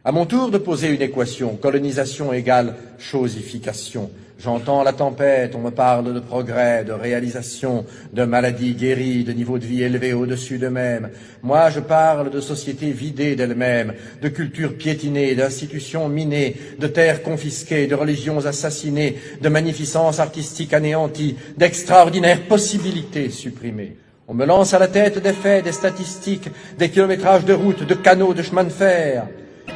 À mon tour de poser une équation, colonisation égale chosification. J'entends la tempête, on me parle de progrès, de réalisation, de maladies guéries, de niveau de vie élevé au-dessus d'eux-mêmes. Moi, je parle de sociétés vidées d'elles-mêmes, de cultures piétinées, d'institutions minées, de terres confisquées, de religions assassinées, de magnificence artistique anéantie, d'extraordinaires possibilités supprimées. On me lance à la tête des faits, des statistiques, des kilométrages de routes, de canaux, de chemins de fer.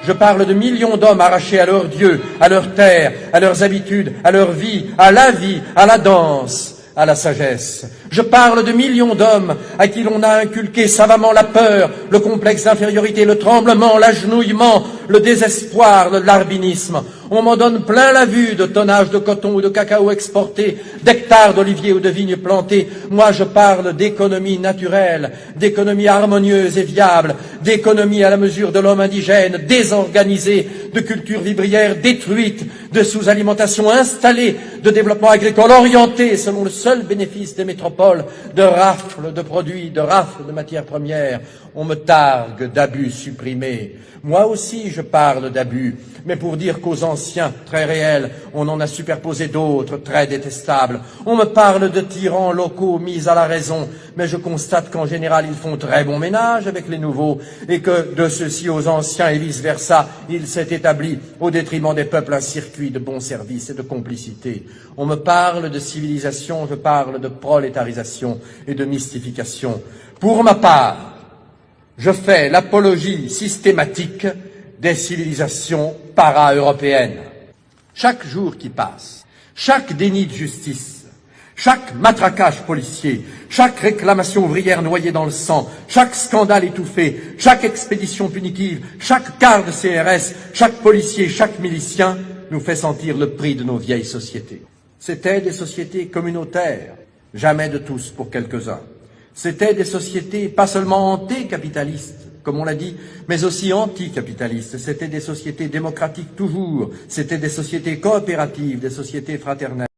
Je parle de millions d'hommes arrachés à leur Dieu, à leur terre, à leurs habitudes, à leur vie, à la vie, à la danse, à la sagesse. Je parle de millions d'hommes à qui l'on a inculqué savamment la peur, le complexe d'infériorité, le tremblement, l'agenouillement, le désespoir, le larbinisme. On m'en donne plein la vue de tonnages de coton ou de cacao exportés, d'hectares d'oliviers ou de vignes plantées. Moi, je parle d'économie naturelle, d'économie harmonieuse et viable, d'économie à la mesure de l'homme indigène, désorganisée, de culture vivrière détruite, de sous-alimentation installée, de développement agricole orienté selon le seul bénéfice des métropoles, de rafles de produits, de rafles de matières premières. On me targue d'abus supprimés. Moi aussi, je parle d'abus, mais pour dire qu'aux anciens, très réels, on en a superposé d'autres, très détestables. On me parle de tyrans locaux mis à la raison, mais je constate qu'en général, ils font très bon ménage avec les nouveaux, et que de ceux-ci aux anciens et vice-versa, il s'est établi, au détriment des peuples, un circuit de bons services et de complicité. On me parle de civilisation, je parle de prolétarisation et de mystification. Pour ma part, je fais l'apologie systématique des civilisations para-européennes. Chaque jour qui passe, chaque déni de justice, chaque matraquage policier, chaque réclamation ouvrière noyée dans le sang, chaque scandale étouffé, chaque expédition punitive, chaque quart de CRS, chaque policier, chaque milicien nous fait sentir le prix de nos vieilles sociétés. C'étaient des sociétés communautaires, jamais de tous pour quelques-uns. C'étaient des sociétés pas seulement anticapitalistes, comme on l'a dit, mais aussi anticapitalistes. C'étaient des sociétés démocratiques toujours. C'étaient des sociétés coopératives, des sociétés fraternelles.